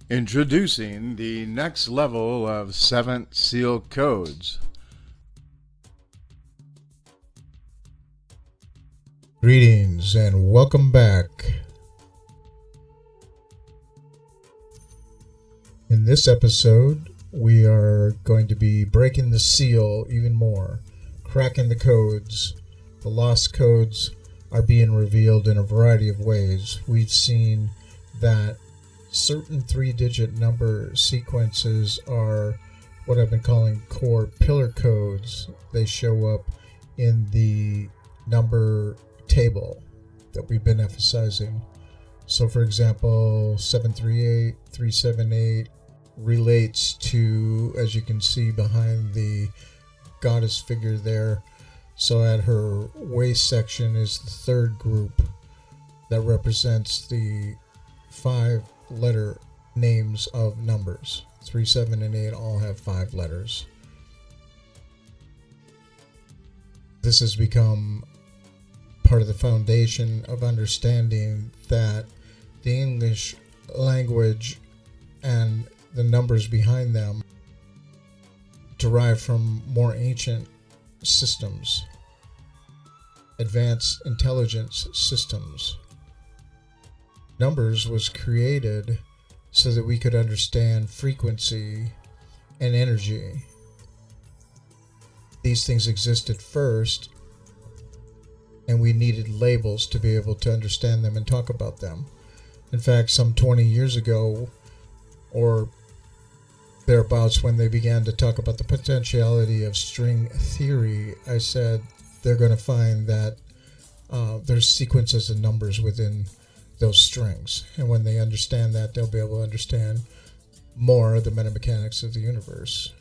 Introducing the next level of 7th Seal Codes. Greetings and welcome back. In this episode, we are going to be breaking the seal even more, cracking the codes. The lost codes are being revealed in a variety of ways. We've seen that certain 3-digit number sequences are what I've been calling core pillar codes. They show up in the number table that we've been emphasizing. So for example, 738, 378 relates to, as you can see behind the goddess figure there, so at her waist section is the third group that represents the 5-letter names of numbers. 3, 7, and 8 all have 5 letters. This has become part of the foundation of understanding that the English language and the numbers behind them derive from more ancient systems, advanced intelligence systems. Numbers was created so that we could understand frequency and energy. These things existed first, and we needed labels to be able to understand them and talk about them. In fact, some 20 years ago, or thereabouts, when they began to talk about the potentiality of string theory, I said they're going to find that there's sequences of numbers within those strings, and when they understand that, they'll be able to understand more of the metamechanics of the universe.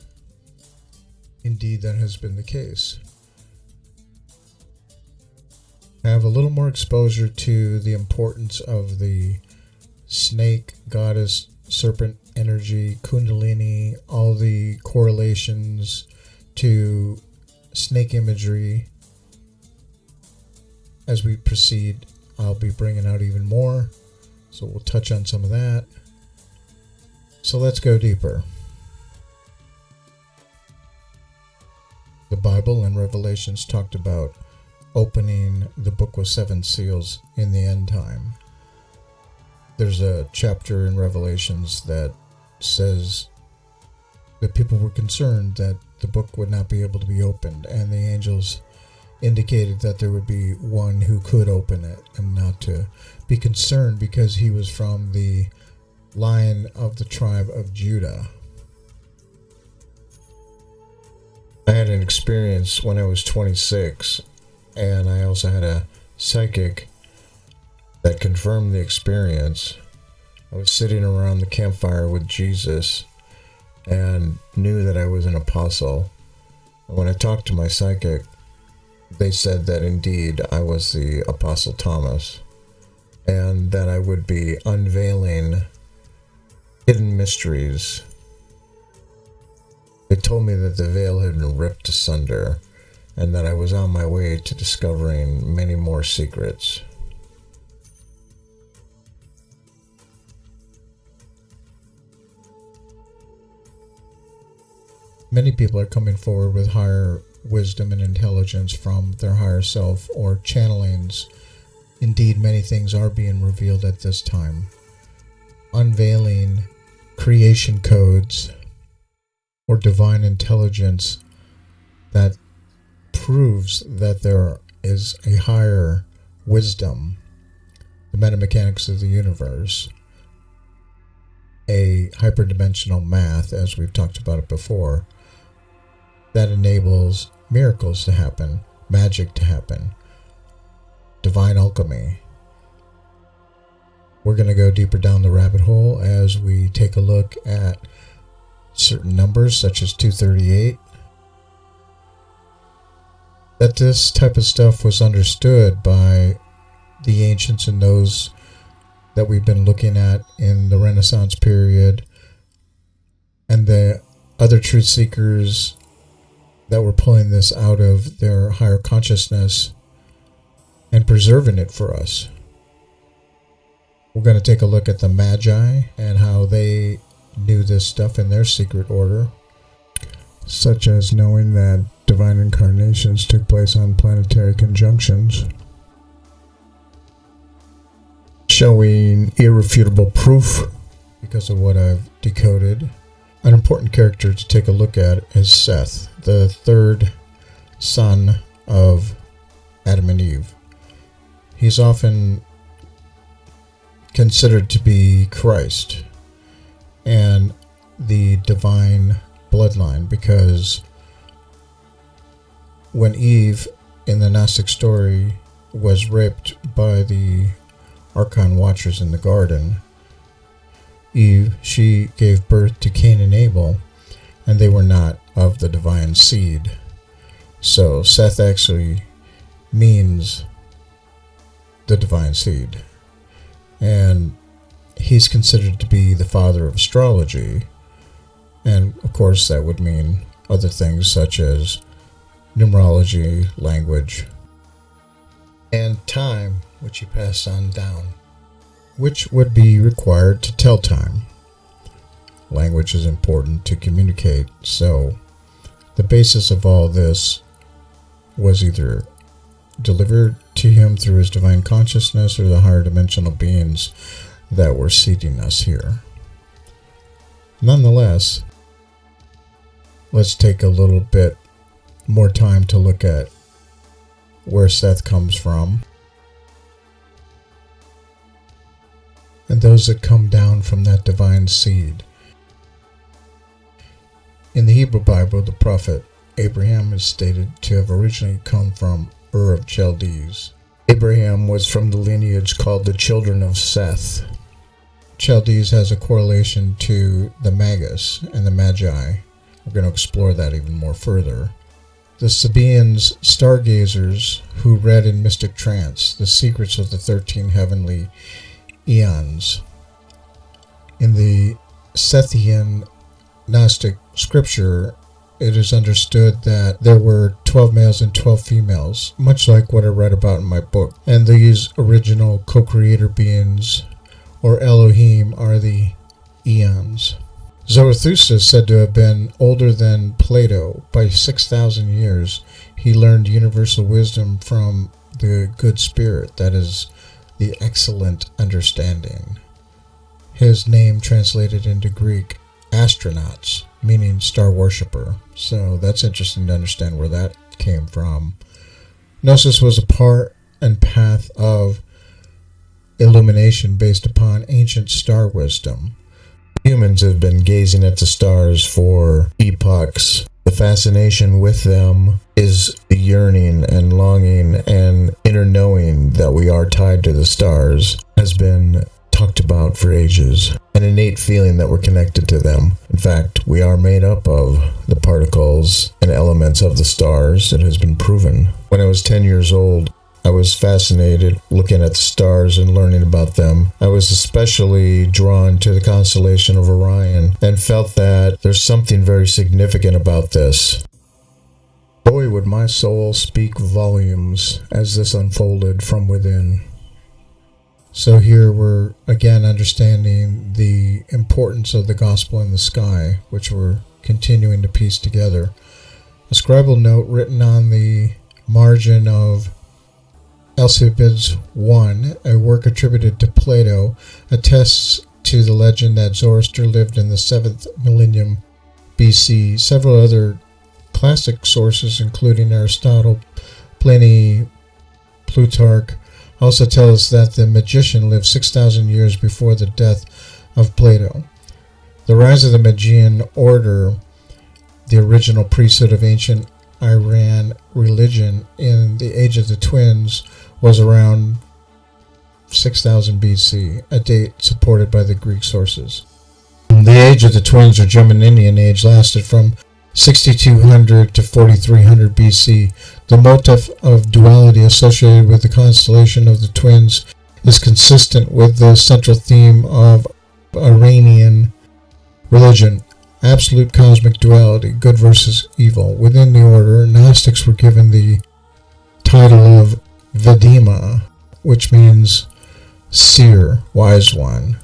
Indeed, that has been the case. I have a little more exposure to the importance of the snake, goddess, serpent energy, kundalini, all the correlations to snake imagery. As we proceed, I'll be bringing out even more, so we'll touch on some of that. So let's go deeper. The Bible and Revelations talked about opening the book with 7 seals in the end time. There's a chapter in Revelations that says that people were concerned that the book would not be able to be opened, and the angels indicated that there would be one who could open it, and not to be concerned because he was from the line of the tribe of Judah. I had an experience when I was 26, and I also had a psychic that confirmed the experience. I was sitting around the campfire with Jesus and knew that I was an apostle. And when I talked to my psychic, they said that indeed I was the Apostle Thomas, and that I would be unveiling hidden mysteries. They told me that the veil had been ripped asunder, and that I was on my way to discovering many more secrets. Many people are coming forward with higher wisdom and intelligence from their higher self or channelings. Indeed, many things are being revealed at this time. Unveiling creation codes or divine intelligence that proves that there is a higher wisdom, the metamechanics of the universe, a hyperdimensional math, as we've talked about it before, that enables miracles to happen, magic to happen, divine alchemy. We're going to go deeper down the rabbit hole as we take a look at certain numbers such as 238. That this type of stuff was understood by the ancients and those that we've been looking at in the Renaissance period, and the other truth seekers that were pulling this out of their higher consciousness and preserving it for us. We're going to take a look at the Magi and how they knew this stuff in their secret order, such as knowing that divine incarnations took place on planetary conjunctions, showing irrefutable proof because of what I've decoded. An important character to take a look at is Seth, the third son of Adam and Eve. He's often considered to be Christ and the divine bloodline, because when Eve in the Gnostic story was raped by the Archon Watchers in the garden, Eve, she gave birth to Cain and Abel, and they were not of the divine seed. So Seth actually means the divine seed, and he's considered to be the father of astrology, and of course that would mean other things such as numerology, language, and time, which he passed on down, which would be required to tell time. Language is important to communicate, so the basis of all this was either delivered to him through his divine consciousness or the higher dimensional beings that were seeding us here. Nonetheless, let's take a little bit more time to look at where Seth comes from and those that come down from that divine seed. In the Hebrew Bible, the prophet Abraham is stated to have originally come from Ur of Chaldees. Abraham was from the lineage called the children of Seth. Chaldees has a correlation to the Magus and the Magi. We're going to explore that even more further. The Sabaeans, stargazers who read in mystic trance the secrets of the 13 heavenly eons. In the Sethian Gnostic scripture, it is understood that there were 12 males and 12 females, much like what I read about in my book. And these original co-creator beings, or Elohim, are the eons. Zarathustra is said to have been older than Plato by 6,000 years. He learned universal wisdom from the good spirit, that is, the excellent understanding. His name translated into Greek, astronauts, meaning star worshipper. So that's interesting to understand where that came from. Gnosis was a part and path of illumination based upon ancient star wisdom. Humans have been gazing at the stars for epochs. The fascination with them is the yearning and longing and inner knowing that we are tied to the stars has been talked about for ages. An innate feeling that we're connected to them. In fact, we are made up of the particles and elements of the stars. It has been proven. When I was 10 years old, I was fascinated looking at the stars and learning about them. I was especially drawn to the constellation of Orion and felt that there's something very significant about this. Boy, would my soul speak volumes as this unfolded from within. So here we're again understanding the importance of the gospel in the sky, which we're continuing to piece together. A scribal note written on the margin of Alcibiades I, a work attributed to Plato, attests to the legend that Zoroaster lived in the 7th millennium BC. Several other classic sources, including Aristotle, Pliny, Plutarch, also tell us that the magician lived 6,000 years before the death of Plato. The rise of the Magian order, the original priesthood of ancient Iran religion in the Age of the Twins, was around 6000 BC, a date supported by the Greek sources. The Age of the Twins, or German-Indian Age, lasted from 6200 to 4300 BC. The motif of duality associated with the constellation of the twins is consistent with the central theme of Iranian religion, absolute cosmic duality, good versus evil. Within the order, Gnostics were given the title of Vedima, which means seer, wise one,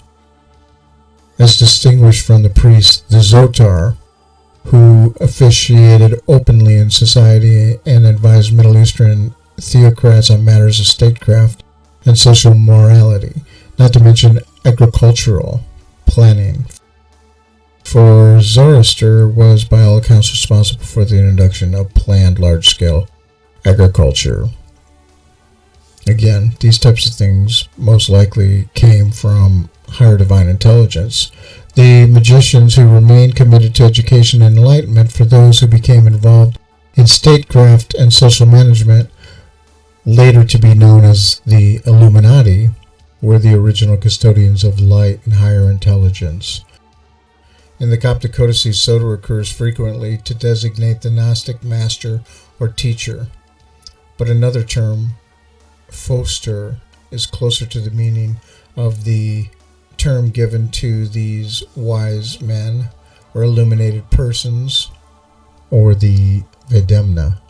as distinguished from the priest, the Zotar, who officiated openly in society and advised Middle Eastern theocrats on matters of statecraft and social morality, not to mention agricultural planning. For Zoroaster was by all accounts responsible for the introduction of planned large-scale agriculture. Again, these types of things most likely came from higher divine intelligence. The magicians who remained committed to education and enlightenment for those who became involved in statecraft and social management, later to be known as the Illuminati, were the original custodians of light and higher intelligence. In the Coptic codices, Soter occurs frequently to designate the Gnostic master or teacher, but another term, Foster, is closer to the meaning of the term given to these wise men or illuminated persons, or the Vedemna.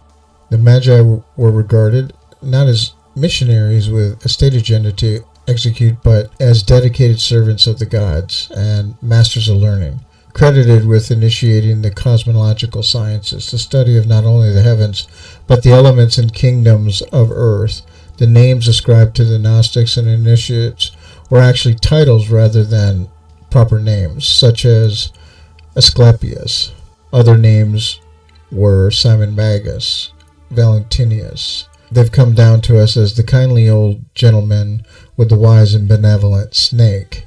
The Magi were regarded not as missionaries with a state agenda to execute, but as dedicated servants of the gods and masters of learning, credited with initiating the cosmological sciences, the study of not only the heavens, but the elements and kingdoms of earth. The names ascribed to the Gnostics and initiates were actually titles rather than proper names, such as Asclepius. Other names were Simon Magus, Valentinius. They've come down to us as the kindly old gentleman with the wise and benevolent snake.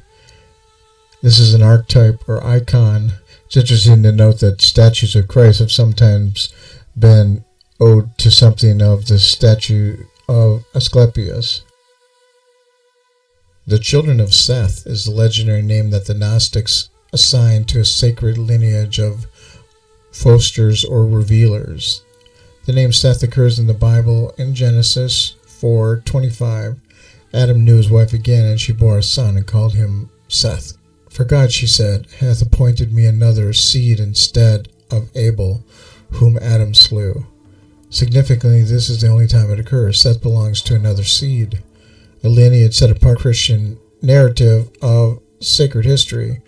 This is an archetype or icon. It's interesting to note that statues of Christ have sometimes been owed to something of the statue of Asclepius. The children of Seth is the legendary name that the Gnostics assigned to a sacred lineage of Fosters or revealers. The name Seth occurs in the Bible in Genesis 4:25. Adam knew his wife again, and she bore a son and called him Seth. For God, she said, hath appointed me another seed instead of Abel, whom Adam slew. Significantly, this is the only time it occurs. Seth belongs to another seed, a lineage set apart Christian narrative of sacred history.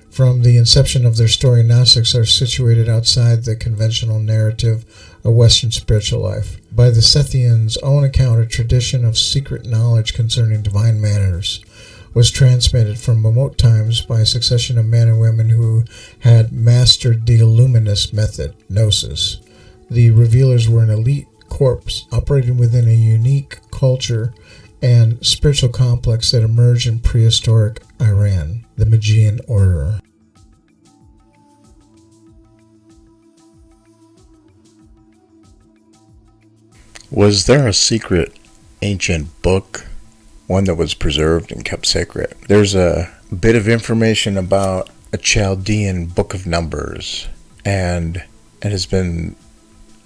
From the inception of their story, Gnostics are situated outside the conventional narrative of Western spiritual life. By the Sethians' own account, a tradition of secret knowledge concerning divine matters was transmitted from remote times by a succession of men and women who had mastered the Illuminist method, Gnosis. The revealers were an elite corps operating within a unique culture and spiritual complex that emerged in prehistoric Iran, the Magian order. Was there a secret ancient book, one that was preserved and kept sacred? There's a bit of information about a Chaldean book of numbers, and it has been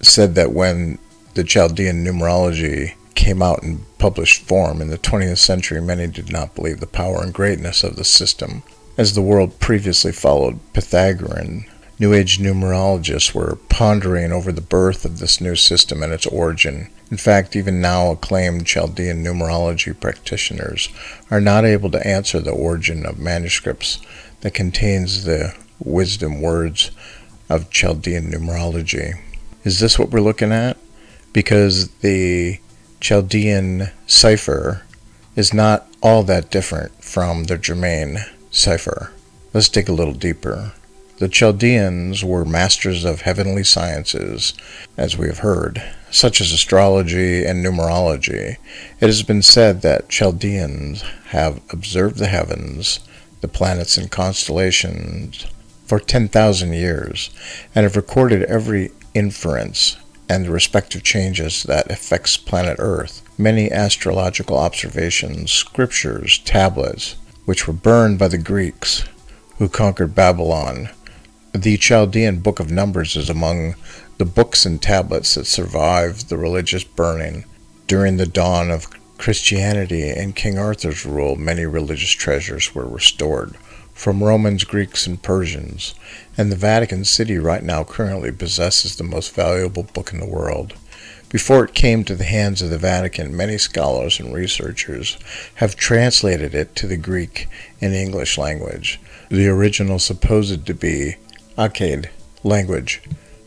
said that when the Chaldean numerology came out in published form in the 20th century, many did not believe the power and greatness of the system, as the world previously followed Pythagorean. New Age numerologists were pondering over the birth of this new system and its origin. In fact, even now acclaimed Chaldean numerology practitioners are not able to answer the origin of manuscripts that contains the wisdom words of Chaldean numerology. Is this what we're looking at? Because the Chaldean cipher is not all that different from the Germain cipher. Let's dig a little deeper. The Chaldeans were masters of heavenly sciences, as we have heard, such as astrology and numerology. It has been said that Chaldeans have observed the heavens, the planets and constellations, for 10,000 years, and have recorded every inference and the respective changes that affects planet Earth. Many astrological observations, scriptures, tablets, which were burned by the Greeks who conquered Babylon. The Chaldean Book of Numbers is among the books and tablets that survived the religious burning. During the dawn of Christianity and King Arthur's rule, many religious treasures were restored from Romans, Greeks, and Persians, and the Vatican City right now currently possesses the most valuable book in the world. Before it came to the hands of the Vatican, many scholars and researchers have translated it to the Greek and English language, the original supposed to be Akkad language.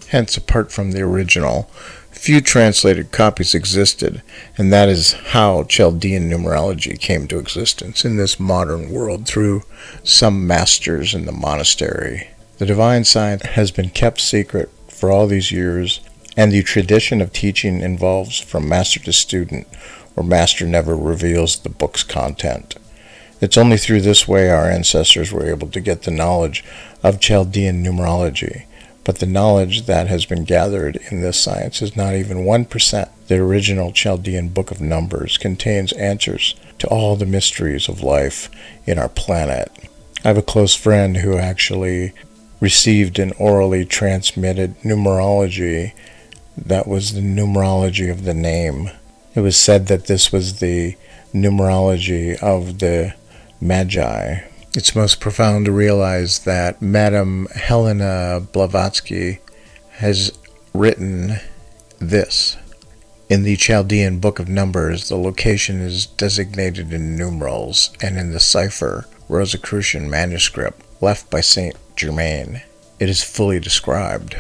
Hence, apart from the original, few translated copies existed, and that is how Chaldean numerology came to existence in this modern world through some masters in the monastery. The divine science has been kept secret for all these years, and the tradition of teaching involves from master to student, where master never reveals the book's content. It's only through this way our ancestors were able to get the knowledge of Chaldean numerology, but the knowledge that has been gathered in this science is not even 1%. The original Chaldean Book of Numbers contains answers to all the mysteries of life in our planet. I have a close friend who actually received an orally transmitted numerology that was the numerology of the name. It was said that this was the numerology of the Magi. It's most profound to realize that Madame Helena Blavatsky has written this. In the Chaldean Book of Numbers, the location is designated in numerals, and in the cipher, Rosicrucian manuscript left by Saint Germain, it is fully described.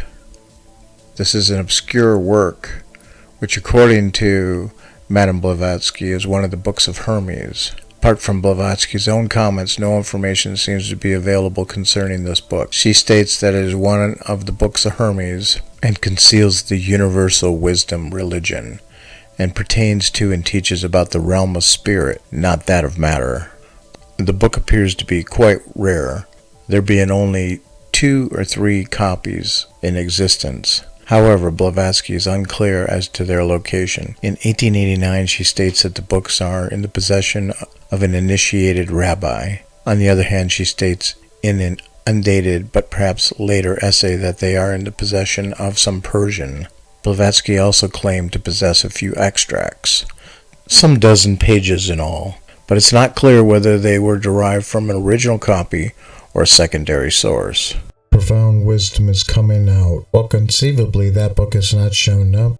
This is an obscure work, which according to Madame Blavatsky is one of the books of Hermes. Apart from Blavatsky's own comments, no information seems to be available concerning this book. She states that it is one of the books of Hermes and conceals the universal wisdom religion, and pertains to and teaches about the realm of spirit, not that of matter. The book appears to be quite rare, there being only 2 or 3 copies in existence. However, Blavatsky is unclear as to their location. In 1889, she states that the books are in the possession of an initiated rabbi. On the other hand, she states in an undated but perhaps later essay that they are in the possession of some Persian. Blavatsky also claimed to possess a few extracts, some dozen pages in all, but it's not clear whether they were derived from an original copy or a secondary source. Profound wisdom is coming out. Well, conceivably, that book has not shown up.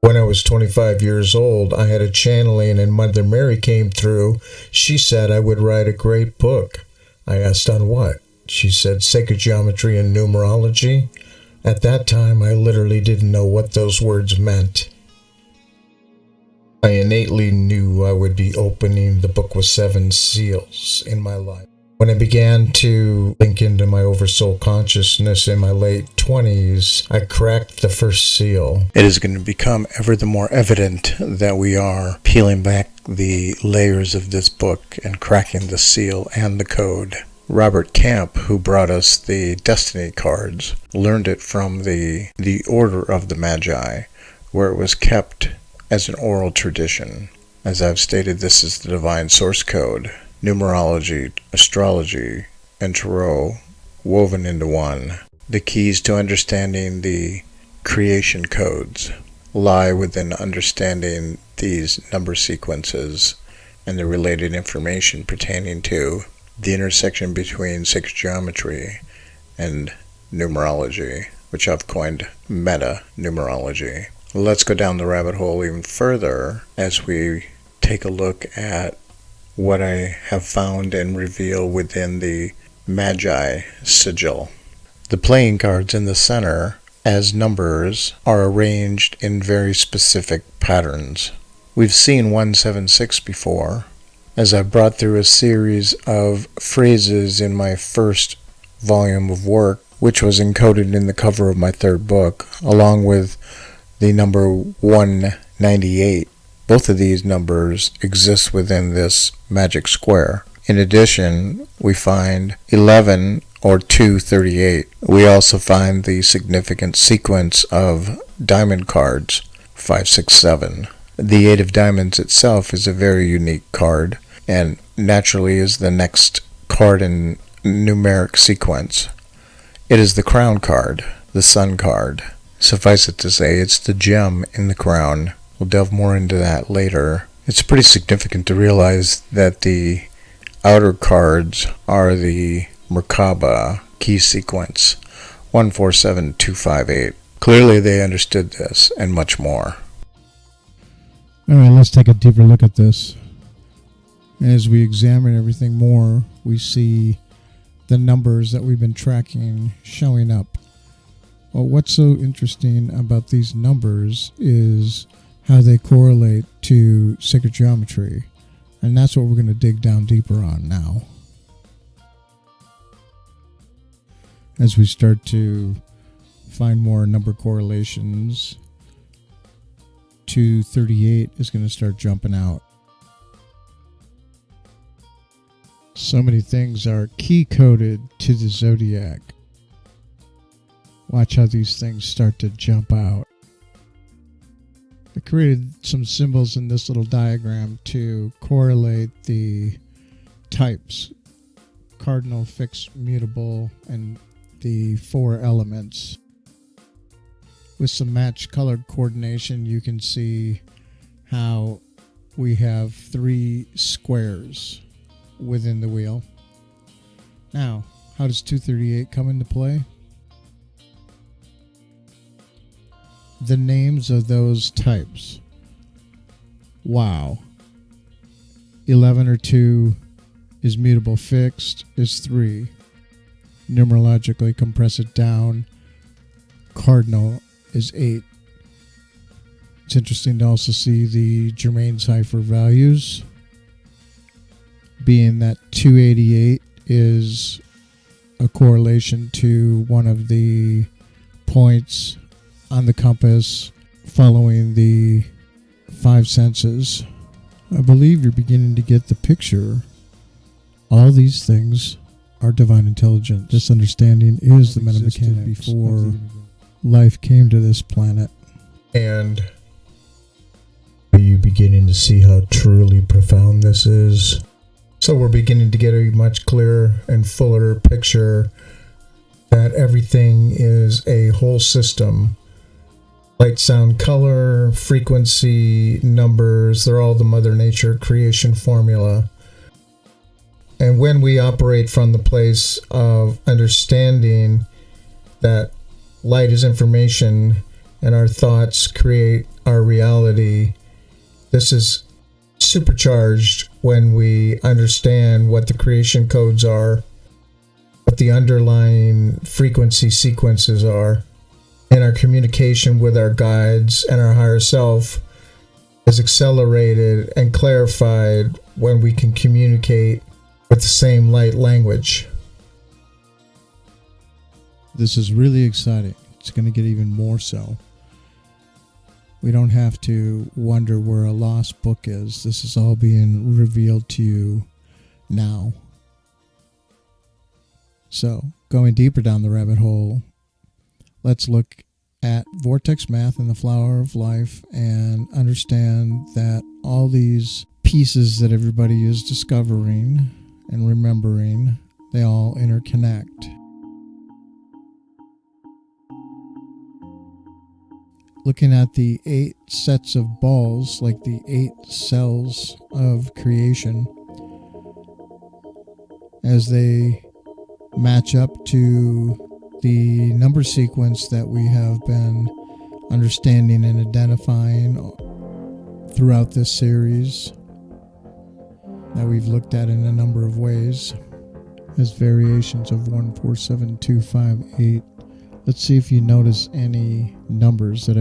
When I was 25 years old, I had a channeling, and Mother Mary came through. She said I would write a great book. I asked on what? She said sacred geometry and numerology. At that time, I literally didn't know what those words meant. I innately knew I would be opening the book with 7 seals in my life. When I began to link into my oversoul consciousness in my late 20s, I cracked the first seal. It is going to become ever the more evident that we are peeling back the layers of this book and cracking the seal and the code. Robert Camp, who brought us the Destiny cards, learned it from the Order of the Magi, where it was kept as an oral tradition. As I've stated, this is the divine source code. Numerology, astrology, and tarot woven into one. The keys to understanding the creation codes lie within understanding these number sequences and the related information pertaining to the intersection between sacred geometry and numerology, which I've coined meta-numerology. Let's go down the rabbit hole even further as we take a look at what I have found and reveal within the Magi sigil. The playing cards in the center, as numbers, are arranged in very specific patterns. We've seen 176 before, as I brought through a series of phrases in my first volume of work, which was encoded in the cover of my 3rd book, along with the number 198. Both of these numbers exist within this magic square. In addition, we find 11 or 238. We also find the significant sequence of diamond cards, 567. The 8 of diamonds itself is a very unique card, and naturally is the next card in numeric sequence. It is the crown card, the sun card. Suffice it to say, it's the gem in the crown. We'll delve more into that later. It's pretty significant to realize that the outer cards are the Merkaba key sequence 147258. Clearly they understood this and much more. All right, let's take a deeper look at this. As we examine everything more, we see the numbers that we've been tracking showing up. Well, what's so interesting about these numbers is how they correlate to sacred geometry. And that's what we're going to dig down deeper on now. As we start to find more number correlations, 238 is going to start jumping out. So many things are key coded to the zodiac. Watch how these things start to jump out. I created some symbols in this little diagram to correlate the types: cardinal, fixed, mutable, and the 4 elements. With some match colored coordination, you can see how we have 3 squares within the wheel. Now, how does 238 come into play? The names of those types. Wow. 11 or 2 is mutable, fixed is 3. Numerologically compress it down. Cardinal is 8. It's interesting to also see the Germain cipher values, being that 288 is a correlation to one of the points on the compass following the 5 senses. I believe you're beginning to get the picture. All these things are divine intelligence. This understanding is the metamechanics before life came to this planet. And are you beginning to see how truly profound this is? So we're beginning to get a much clearer and fuller picture that everything is a whole system. Light, sound, color, frequency, numbers, they're all the Mother Nature creation formula. And when we operate from the place of understanding that light is information and our thoughts create our reality, this is supercharged when we understand what the creation codes are, what the underlying frequency sequences are. And our communication with our guides and our higher self is accelerated and clarified when we can communicate with the same light language. This is really exciting. It's going to get even more so. We don't have to wonder where a lost book is. This is all being revealed to you now. So, going deeper down the rabbit hole, let's look at vortex math and the flower of life and understand that all these pieces that everybody is discovering and remembering, they all interconnect. Looking at the 8 sets of balls, like the 8 cells of creation, as they match up to the number sequence that we have been understanding and identifying throughout this series that we've looked at in a number of ways as variations of 147258. Let's see if you notice any numbers that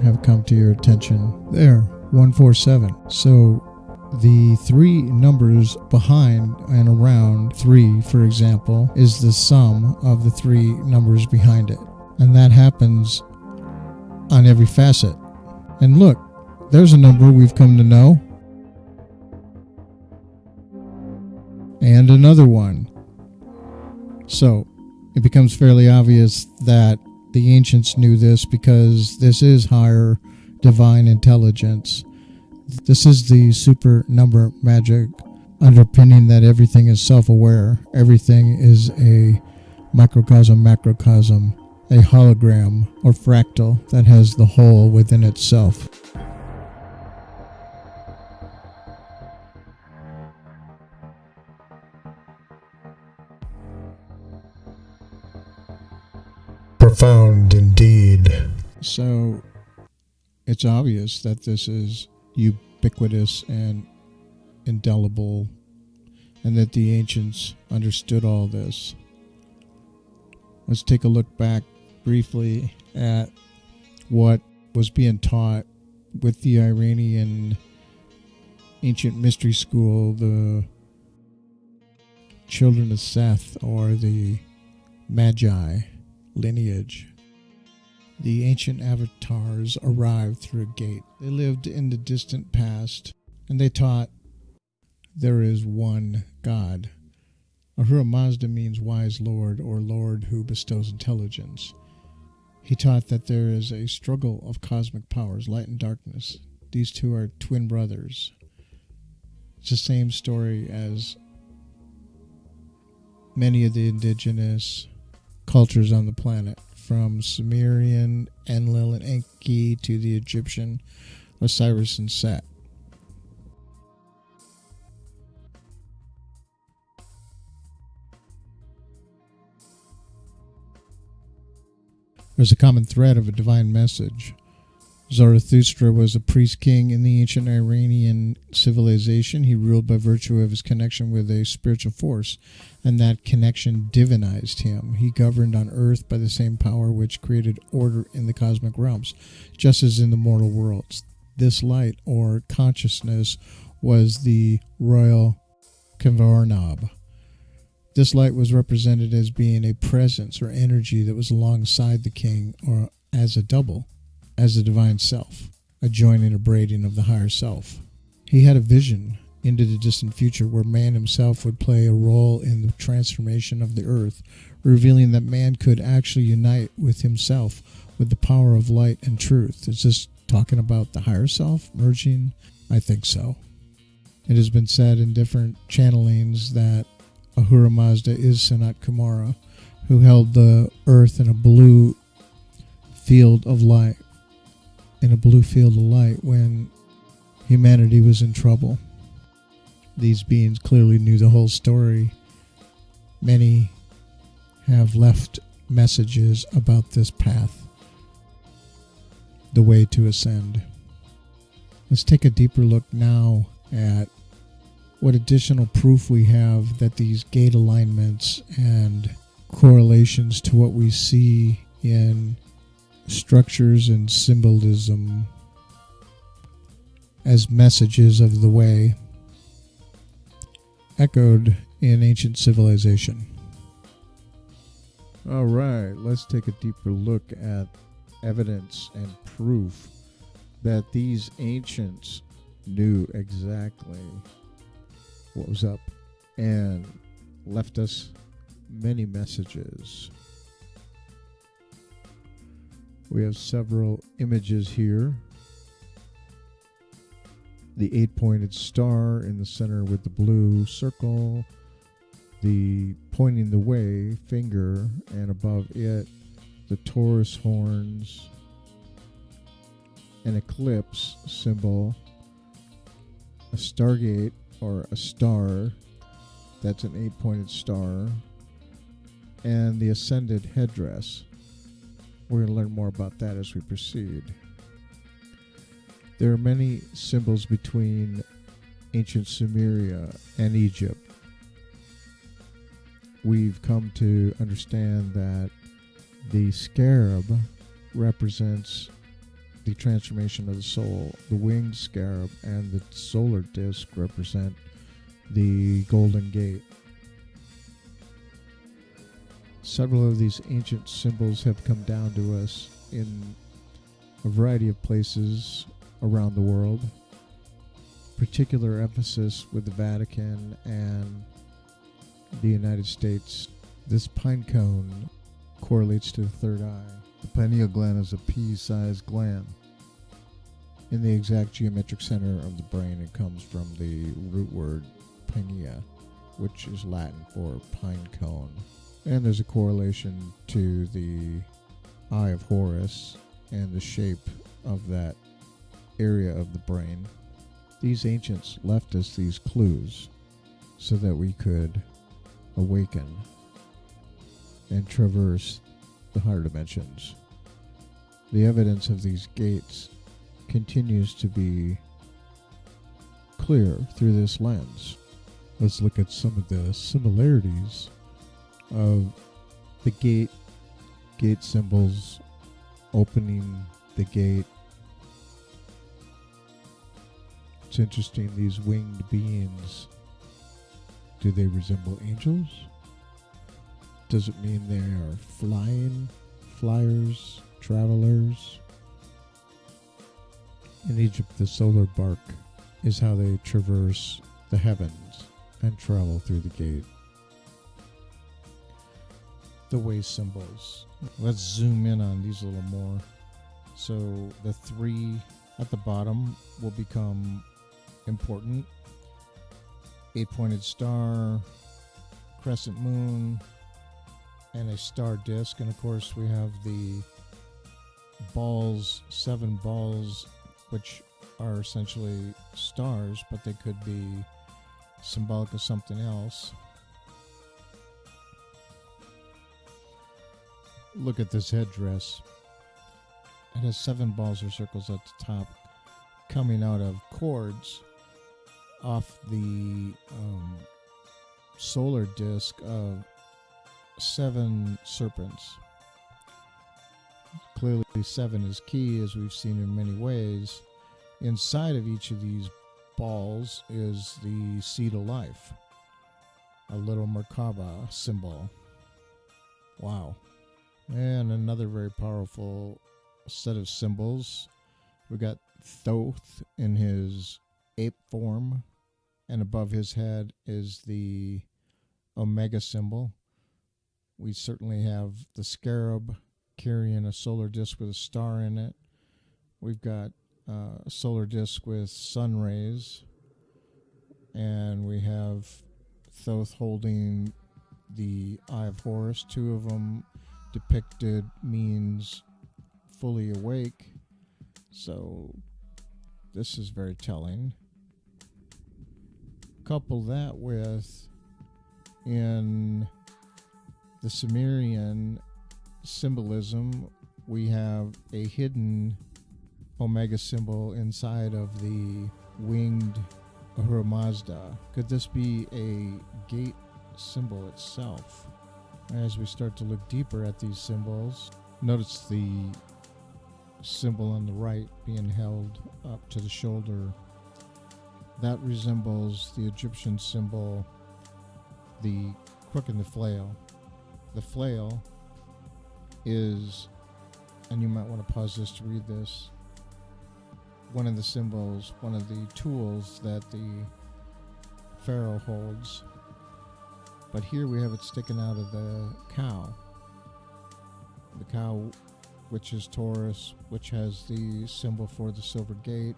have come to your attention. There, 147. So the 3 numbers behind and around 3, for example, is the sum of the 3 numbers behind it. And that happens on every facet. And look, there's a number we've come to know. And another one. So it becomes fairly obvious that the ancients knew this because this is higher divine intelligence. This is the super number magic underpinning that everything is self-aware. Everything is a microcosm, macrocosm, a hologram or fractal that has the whole within itself. profound indeed. So it's obvious that this is ubiquitous and indelible, and that the ancients understood all this. Let's take a look back briefly at what was being taught with the Iranian ancient mystery school, the children of Seth, or the Magi lineage. The ancient avatars arrived through a gate. They lived in the distant past, and they taught there is one God. Ahura Mazda means wise lord, or lord who bestows intelligence. He taught that there is a struggle of cosmic powers, light and darkness. These two are twin brothers. It's the same story as many of the indigenous cultures on the planet, from Sumerian, Enlil, and Enki to the Egyptian Osiris and Set. There's a common thread of a divine message. Zarathustra was a priest king in the ancient Iranian civilization. He ruled by virtue of his connection with a spiritual force, and that connection divinized him. He governed on earth by the same power which created order in the cosmic realms, just as in the mortal worlds. This light, or consciousness, was the royal Kavarnab. This light was represented as being a presence or energy that was alongside the king, or as a double, as the divine self, a joining or braiding of the higher self. He had a vision into the distant future where man himself would play a role in the transformation of the earth, revealing that man could actually unite with himself with the power of light and truth. Is this talking about the higher self merging? I think so. It has been said in different channelings that Ahura Mazda is Sanat Kumara, who held the earth in a blue field of light, when humanity was in trouble. These beings clearly knew the whole story. Many have left messages about this path, the way to ascend. Let's take a deeper look now at what additional proof we have that these gate alignments and correlations to what we see in structures and symbolism as messages of the way echoed in ancient civilization. All right, let's take a deeper look at evidence and proof that these ancients knew exactly what was up and left us many messages. We have several images here. The 8-pointed star in the center with the blue circle, the pointing the way finger, and above it the Taurus horns, an eclipse symbol, a stargate or a star, that's an 8-pointed star, and the ascended headdress. We're going to learn more about that as we proceed. There are many symbols between ancient Sumeria and Egypt. We've come to understand that the scarab represents the transformation of the soul. The winged scarab and the solar disc represent the golden gate. Several of these ancient symbols have come down to us in a variety of places around the world. Particular emphasis with the Vatican and the United States. This pine cone correlates to the third eye. The pineal gland is a pea-sized gland. In the exact geometric center of the brain, it comes from the root word pinea, which is Latin for pine cone. And there's a correlation to the Eye of Horus and the shape of that area of the brain. These ancients left us these clues so that we could awaken and traverse the higher dimensions. The evidence of these gates continues to be clear through this lens. Let's look at some of the similarities of the gate symbols, opening the gate. It's interesting, these winged beings, do they resemble angels? Does it mean they are flyers, travelers? In Egypt, the solar bark is how they traverse the heavens and travel through the gate. The way symbols. Let's zoom in on these a little more. So the 3 at the bottom will become important. 8-pointed star, crescent moon, and a star disk. And of course we have the balls, 7 balls, which are essentially stars, but they could be symbolic of something else. Look at this headdress. It has 7 balls or circles at the top coming out of cords off the solar disk of 7 serpents. Clearly 7 is key, as we've seen in many ways. Inside of each of these balls is the seed of life, a little Merkaba symbol. Wow. And another very powerful set of symbols. We got Thoth in his ape form, and above his head is the Omega symbol. We certainly have the scarab carrying a solar disk with a star in it. We've got a solar disk with sun rays, and we have Thoth holding the Eye of Horus. 2 of them depicted means fully awake, so this is very telling. Couple that with, in the Sumerian symbolism, we have a hidden Omega symbol inside of the winged Ahura Mazda. Could this be a gate symbol itself? As we start to look deeper at these symbols, notice the symbol on the right being held up to the shoulder. That resembles the Egyptian symbol, the crook and the flail. The flail is, and you might want to pause this to read this, one of the symbols, one of the tools that the pharaoh holds. But here we have it sticking out of the cow. The cow, which is Taurus, which has the symbol for the silver gate.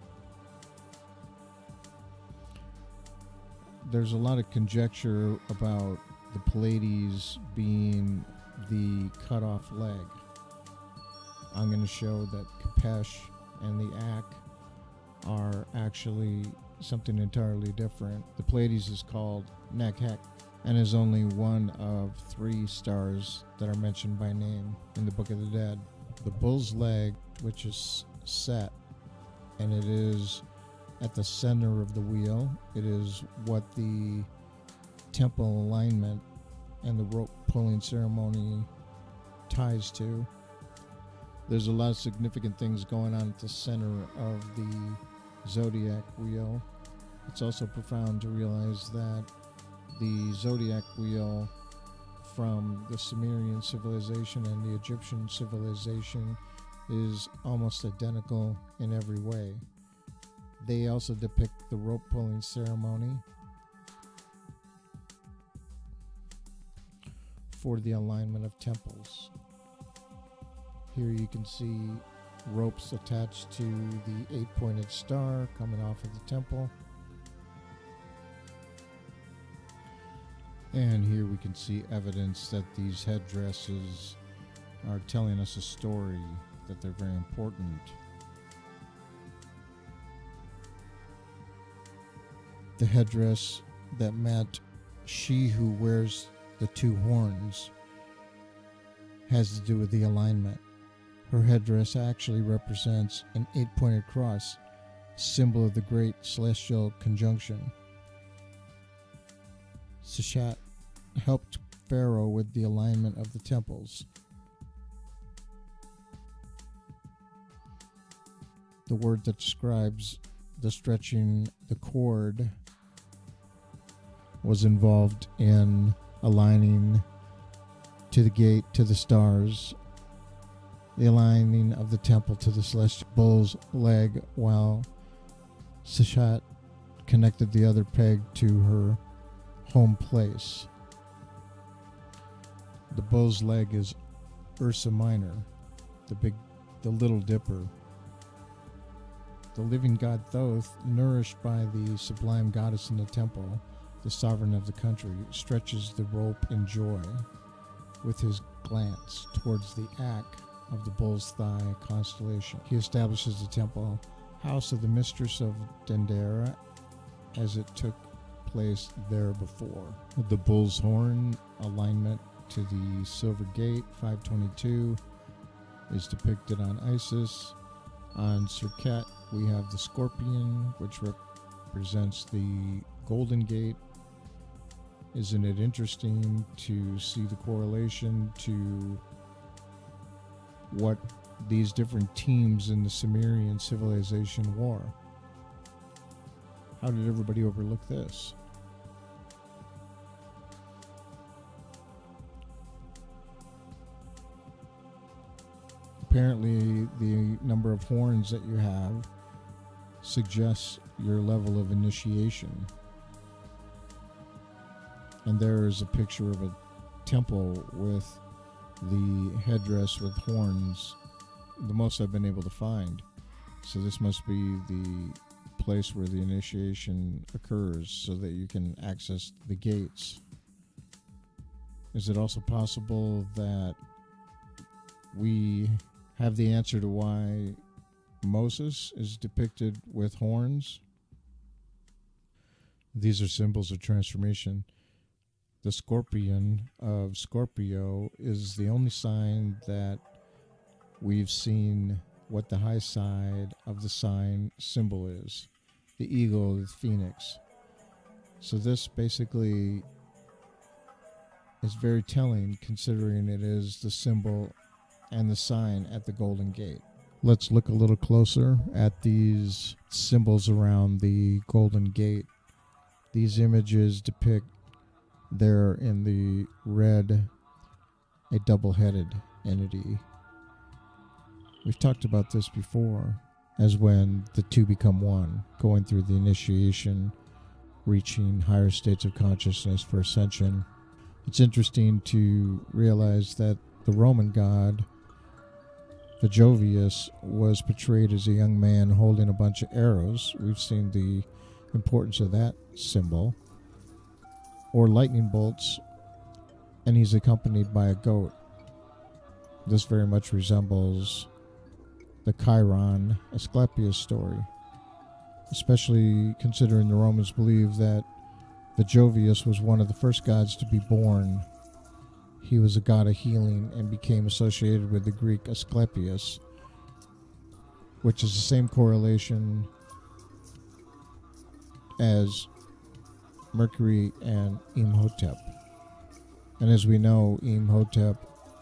There's a lot of conjecture about the Pleiades being the cut off leg. I'm going to show that Kapesh and the Ak are actually something entirely different. The Pleiades is called Nekhek and is only one of 3 stars that are mentioned by name in the Book of the Dead. The bull's leg, which is set, and it is at the center of the wheel. It is what the temple alignment and the rope pulling ceremony ties to. There's a lot of significant things going on at the center of the zodiac wheel. It's also profound to realize that the zodiac wheel from the Sumerian civilization and the Egyptian civilization is almost identical in every way. They also depict the rope pulling ceremony for the alignment of temples. Here you can see ropes attached to the 8-pointed star coming off of the temple. And here we can see evidence that these headdresses are telling us a story, that they're very important. The headdress that met she who wears the 2 horns has to do with the alignment. Her headdress actually represents an 8-pointed cross, symbol of the great celestial conjunction. Seshat helped Pharaoh with the alignment of the temples. The word that describes the stretching the cord was involved in aligning to the gate to the stars, the aligning of the temple to the celestial bull's leg, while Seshat connected the other peg to her home place. The bull's leg is Ursa Minor, the Little Dipper. The living god Thoth, nourished by the sublime goddess in the temple, the sovereign of the country, stretches the rope in joy with his glance towards the Ak of the bull's thigh constellation. He establishes the temple house of the mistress of Dendera as it took place there before. The bull's horn alignment to the silver gate 522 is depicted on Isis. On Serket we have the scorpion, which represents the golden gate. Isn't it interesting to see the correlation to what these different teams in the Sumerian civilization wore? How did everybody overlook this? Apparently, the number of horns that you have suggests your level of initiation. And there is a picture of a temple with the headdress with horns, the most I've been able to find. So this must be the place where the initiation occurs so that you can access the gates. Is it also possible that we have the answer to why Moses is depicted with horns? These are symbols of transformation. The scorpion of Scorpio is the only sign that we've seen what the high side of the sign symbol is. The eagle, the phoenix. So this basically is very telling, considering it is the symbol and the sign at the Golden Gate. Let's look a little closer at these symbols around the Golden Gate. These images depict there in the red a double-headed entity. We've talked about this before, as when the two become one, going through the initiation, reaching higher states of consciousness for ascension. It's interesting to realize that the Roman god Vitruvius was portrayed as a young man holding a bunch of arrows. We've seen the importance of that symbol. Or lightning bolts, and he's accompanied by a goat. This very much resembles the Chiron Asclepius story, especially considering the Romans believed that Vitruvius was one of the first gods to be born. He was a god of healing and became associated with the Greek Asclepius, which is the same correlation as Mercury and Imhotep. And as we know, Imhotep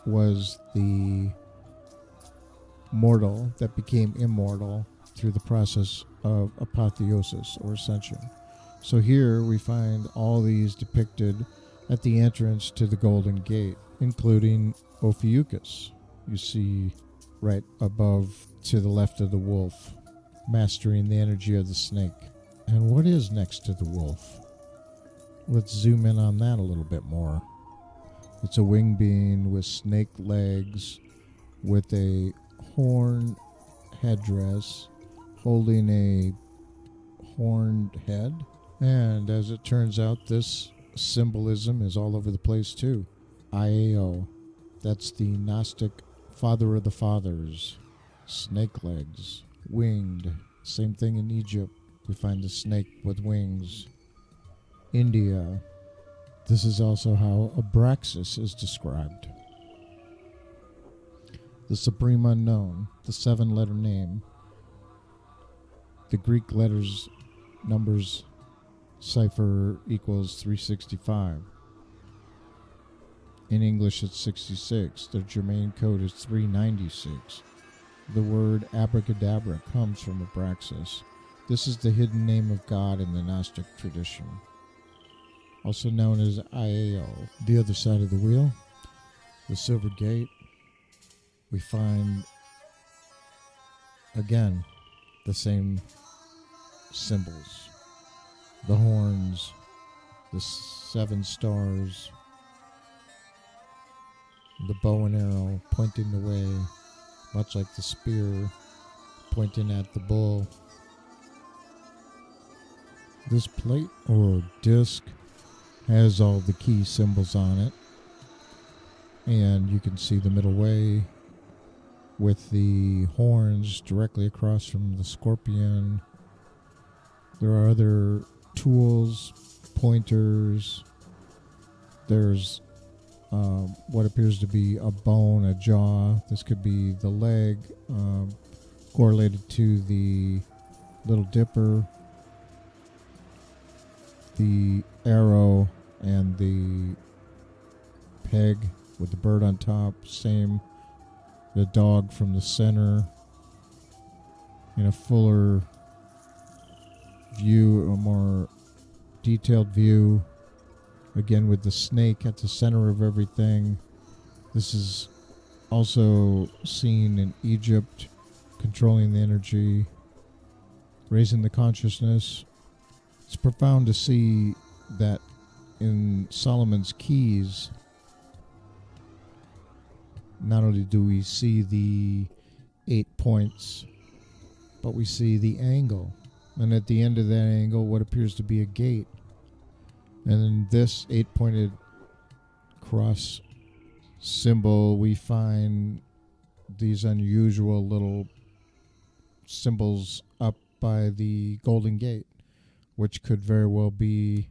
was the mortal that became immortal through the process of apotheosis or ascension. So here we find all these depicted at the entrance to the Golden Gate, including Ophiuchus. You see right above to the left of the wolf, mastering the energy of the snake. And what is next to the wolf? Let's zoom in on that a little bit more. It's a wing being with snake legs, with a horn headdress, holding a horned head. And as it turns out, this symbolism is all over the place too. Iao, that's the Gnostic father of the fathers. Snake legs, winged. Same thing in Egypt. We find the snake with wings. India. This is also how Abraxas is described. The supreme unknown, the 7-letter name, the Greek letters, numbers, cipher equals 365. In English, it's 66. The Germain code is 396. The word abracadabra comes from Abraxas. This is the hidden name of God in the Gnostic tradition, also known as Iao. The other side of the wheel, the Silver Gate, we find, again, the same symbols. The horns, the 7 stars, the bow and arrow pointing the way, much like the spear pointing at the bull. This plate or disc has all the key symbols on it, and you can see the middle way with the horns directly across from the scorpion. There are other tools, pointers. There's what appears to be a bone, a jaw. This could be the leg, correlated to the Little Dipper, the arrow, and the peg with the bird on top. Same, the dog from the center. In a fuller view, a more detailed view, again with the snake at the center of everything. This is also seen in Egypt, controlling the energy, raising the consciousness. It's profound to see that in Solomon's keys, not only do we see the 8 points, but we see the angle. And at the end of that angle, what appears to be a gate. And in this 8-pointed cross symbol, we find these unusual little symbols up by the Golden Gate, which could very well be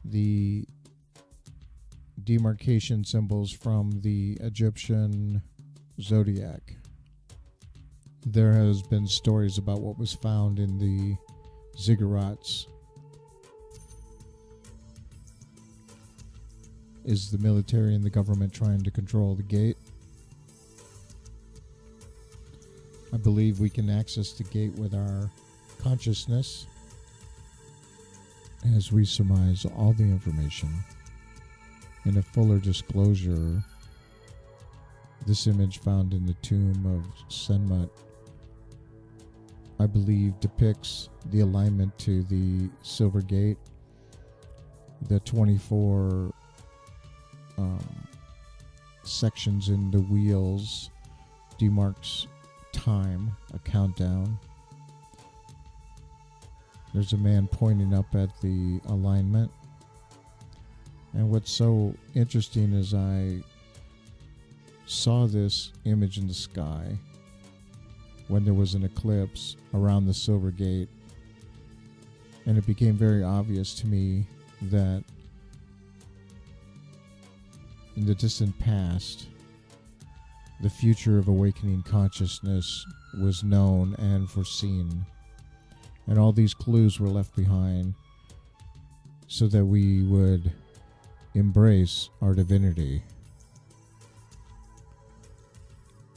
the demarcation symbols from the Egyptian zodiac. There has been stories about what was found in the ziggurats. Is the military and the government trying to control the gate? I believe we can access the gate with our consciousness as we surmise all the information. In a fuller disclosure, this image found in the tomb of Signet, I believe, depicts the alignment to the Silver Gate. The 24 sections in the wheels demarks time, a countdown. There's a man pointing up at the alignment. And what's so interesting is I saw this image in the sky when there was an eclipse around the Silver Gate, and it became very obvious to me that in the distant past, the future of awakening consciousness was known and foreseen, and all these clues were left behind so that we would embrace our divinity.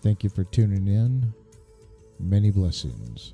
Thank you for tuning in. Many blessings.